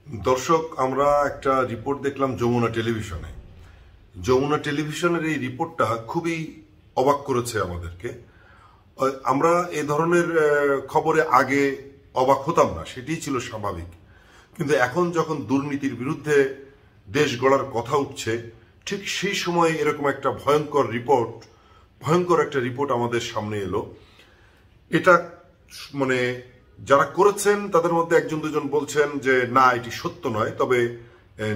দর্শক, আমরা একটা রিপোর্ট দেখলাম যমুনা টেলিভিশনে। যমুনা টেলিভিশনের এই রিপোর্টটা খুবই অবাক করেছে আমাদেরকে। আমরা এ ধরনের খবরে আগে অবাক হতাম না, সেটিই ছিল স্বাভাবিক। কিন্তু এখন যখন দুর্নীতির বিরুদ্ধে দেশ গড়ার কথা উঠছে, ঠিক সেই সময় এরকম একটা ভয়ঙ্কর একটা রিপোর্ট আমাদের সামনে এলো। এটা মানে যারা করেছেন তাদের মধ্যে একজন দুজন বলছেন যে না, এটি সত্য নয়, তবে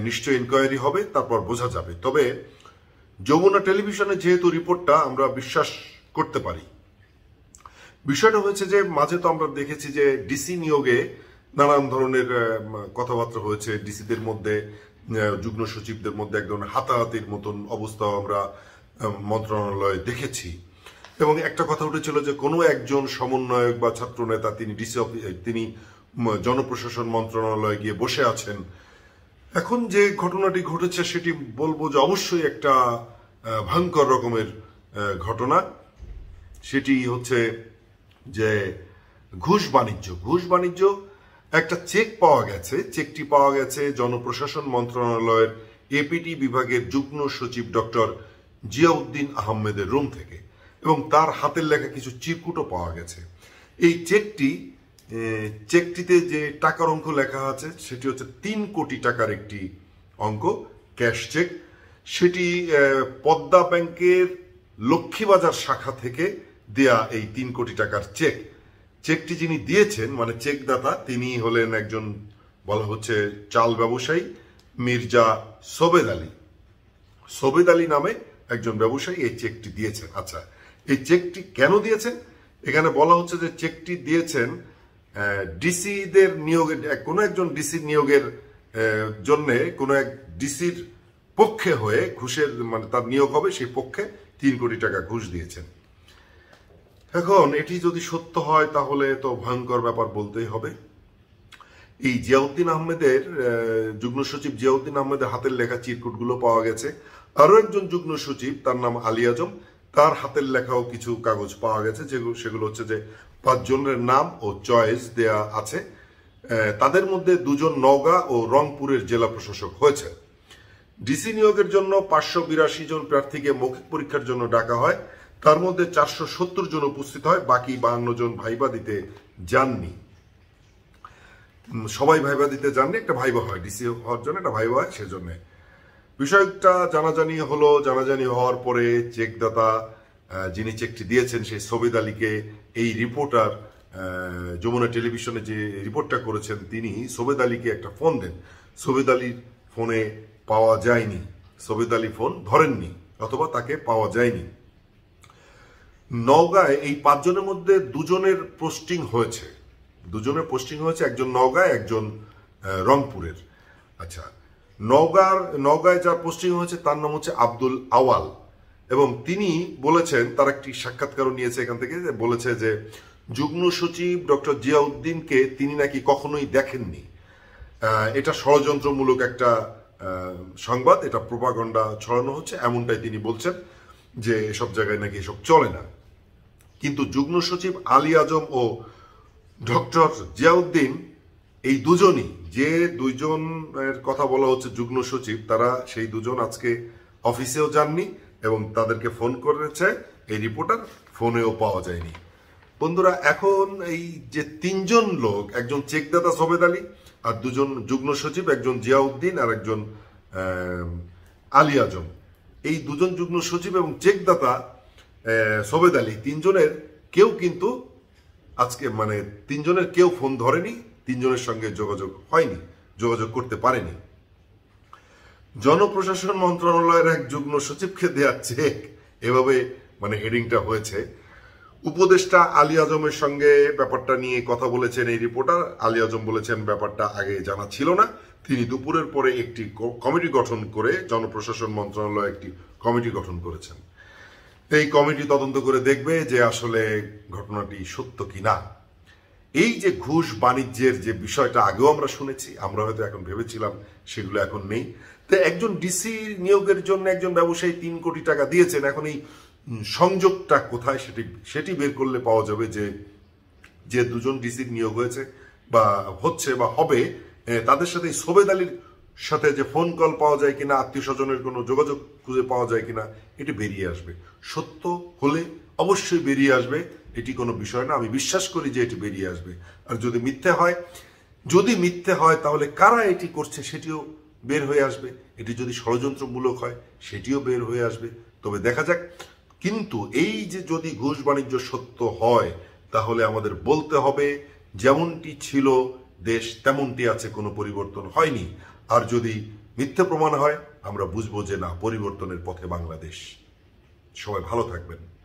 নিশ্চয়ই ইনকোয়ারি হবে, তারপর বোঝা যাবে। তবে যমুনা টেলিভিশনে যেহেতু রিপোর্টটা আমরা বিশ্বাস করতে পারি। বিষয়টা হয়েছে যে মাঝে তো আমরা দেখেছি যে ডিসি নিয়োগে নানান ধরনের কথাবার্তা হয়েছে। ডিসিদের মধ্যে, যুগ্ম সচিবদের মধ্যে এক ধরনের হাতাহাতির মতন অবস্থা আমরা মন্ত্রণালয়ে দেখেছি। এবং একটা কথা উঠেছিল যে কোনো একজন সমন্বয়ক বা ছাত্র নেতা তিনি জনপ্রশাসন মন্ত্রণালয়ে গিয়ে বসে আছেন। এখন যে ঘটনাটি ঘটেছে সেটি বলবো যে অবশ্যই একটা ভয়ঙ্কর রকমের ঘটনা। সেটি হচ্ছে যে ঘুষ বাণিজ্য। একটা চেক পাওয়া গেছে। চেকটি পাওয়া গেছে জনপ্রশাসন মন্ত্রণালয়ের এপিটি বিভাগের যুগ্ম সচিব ডক্টর জিয়াউদ্দিন আহমেদের রুম থেকে, এবং তার হাতের লেখা কিছু চিরকুটও পাওয়া গেছে। এই চেকটিতে যে টাকার অঙ্ক লেখা আছে সেটি হচ্ছে 3 কোটি টাকার একটি অঙ্ক, ক্যাশ চেক। সেটি পদ্মা ব্যাংকের লক্ষ্মীবাজার শাখা থেকে দেয়া এই 3 কোটি টাকার চেকটি যিনি দিয়েছেন, মানে চেকদাতা, তিনি হলেন একজন, বলা হচ্ছে চাল ব্যবসায়ী মির্জা সোবেদ আলী নামে একজন ব্যবসায়ী এই চেকটি দিয়েছেন। আচ্ছা, এই চেকটি কেন দিয়েছেন? এখানে বলা হচ্ছে যে চেকটি দিয়েছেন ডিসিদের নিয়োগের, কোনো একজন ডিসি নিয়োগের জন্য কোনো এক ডিসির পক্ষে হয়ে ঘুষের, মানে তার নিয়োগ হবে সেই পক্ষে 3 কোটি টাকা ঘুষ দিয়েছেন। এখন এটি যদি সত্য হয় তাহলে তো ভয়ঙ্কর ব্যাপার বলতেই হবে। এই জিয়াউদ্দিন আহমেদের, যুগ্ম সচিব জিয়াউদ্দিন আহমেদের হাতের লেখা চিরকুটগুলো পাওয়া গেছে। আরো একজন যুগ্ম সচিব, তার নাম আলী আজম, তার হাতের লেখাও কিছু কাগজ পাওয়া গেছে। সেগুলো হচ্ছে যে 5 জনের নাম ও চয়েস দেয়া আছে। তাদের মধ্যে 2 জন নওগাঁ ও রংপুরের জেলা প্রশাসক হয়েছে। ডিসি নিয়োগের জন্য 582 জন প্রার্থীকে মৌখিক পরীক্ষার জন্য ডাকা হয়। তার মধ্যে 470 জন উপস্থিত হয়, বাকি 52 জন ভাইবা দিতে যাননি। সবাই ভাইবা দিতে যাননি, একটা ভাইবা হয়, ডিসি হওয়ার জন্য একটা ভাইবা হয়, সেজন্য বিষয়টা জানাজানি হলো। জানাজানি হওয়ার পরে চেকদাতা, যিনি চেকটি দিয়েছেন, সেই সোবেদ আলীকে এই রিপোর্টার, যমুনা টেলিভিশনে যে রিপোর্টটা করেছেন, তিনি সোবেদ আলীকে একটা ফোন দেন। সোবেদ আলীর ফোনে পাওয়া যায়নি, সোবেদ আলী ফোন ধরেননি, অথবা তাকে পাওয়া যায়নি। নওগাঁয় এই 5 জনের মধ্যে 2 জনের পোস্টিং হয়েছে। একজন নওগাঁয়, একজন রংপুরের। আচ্ছা, নওগাঁয় যার পোস্টিং হয়েছে তার নাম হচ্ছে আব্দুল আওয়াল, এবং তিনি বলেছেন, তার একটি সাক্ষাৎকারও নিয়েছে এখান থেকে, বলেছে যে যুগ্ম সচিব ডক্টর জিয়াউদ্দিনকে তিনি নাকি কখনোই দেখেননি। এটা ষড়যন্ত্রমূলক একটা সংবাদ, এটা প্রোপাগান্ডা ছড়ানো হচ্ছে, এমনটাই তিনি বলছেন যে এসব জায়গায় নাকি এসব চলে না। কিন্তু যুগ্ম সচিব আলী আজম ও ডক্টর জিয়াউদ্দিন, এই দুজনই, যে 2 জনের কথা বলা হচ্ছে যুগ্ম সচিব, তারা সেই 2 জন আজকে অফিসেও যাননি, এবং তাদেরকে ফোন করেছে এই রিপোর্টার, ফোনেও পাওয়া যায়নি। বন্ধুরা, এখন এই যে 3 জন লোক, একজন চেকদাতা সোবেদ আলী, আর 2 জন যুগ্ম সচিব, একজন জিয়াউদ্দিন আর একজন আলী আজম, এই 2 জন যুগ্ম সচিব এবং চেকদাতা সোবেদ আলী, 3 জনের কেউ কিন্তু আজকে, মানে 3 জনের কেউ ফোন ধরেনি, 3 জনের সঙ্গে যোগাযোগ করতে পারেনি। জনপ্রশাসন মন্ত্রণালয়ের এক যুগ্ম সচিবকে দেয়া চেক, এভাবে মানে হেডিংটা হয়েছে। উপদেষ্টা আলী আজমের সঙ্গে ব্যাপারটা নিয়ে কথা বলেছেন এই রিপোর্টার। আলী আজম বলেছেন ব্যাপারটা আগে জানা ছিল না। তিনি দুপুরের পরে একটি কমিটি গঠন করে, জনপ্রশাসন মন্ত্রণালয় একটি কমিটি গঠন করেছেন। এই কমিটি তদন্ত করে দেখবে যে আসলে ঘটনাটি সত্য কিনা। এই যে ঘুষ বাণিজ্যের যে বিষয়টা আগেও আমরা শুনেছি, আমরা হয়তো এখন ভেবেছিলাম সেগুলো এখন নেই। তো একজন ডিসি নিয়োগের জন্য একজন ব্যবসায়ী 3 কোটি টাকা দিয়েছেন। এখন এই সংযোগটা কোথায়, সেটি বের করলে পাওয়া যাবে যে 2 জন ডিসির নিয়োগ হয়েছে বা হচ্ছে বা হবে, তাদের সাথে সোবেদ আলীর সাথে যে ফোন কল পাওয়া যায় কিনা, আত্মীয় স্বজনের কোনো যোগাযোগ খুঁজে পাওয়া যায় কিনা, এটি বেরিয়ে আসবে। সত্য হলে অবশ্যই বেরিয়ে আসবে, এটি কোনো বিষয় না। আমি বিশ্বাস করি যে এটি বেরিয়ে আসবে। আর যদি মিথ্যে হয় তাহলে কারা এটি করছে সেটিও বের হয়ে আসবে। এটি যদি ষড়যন্ত্রমূলক হয় সেটিও বের হয়ে আসবে। তবে দেখা যাক। কিন্তু এই যে যদি ঘুষ বাণিজ্য সত্য হয় তাহলে আমাদের বলতে হবে যেমনটি ছিল দেশ তেমনটি আছে, কোনো পরিবর্তন হয়নি। আর যদি মিথ্যে প্রমাণ হয় আমরা বুঝবো যে না, পরিবর্তনের পথে বাংলাদেশ। সবাই ভালো থাকবেন।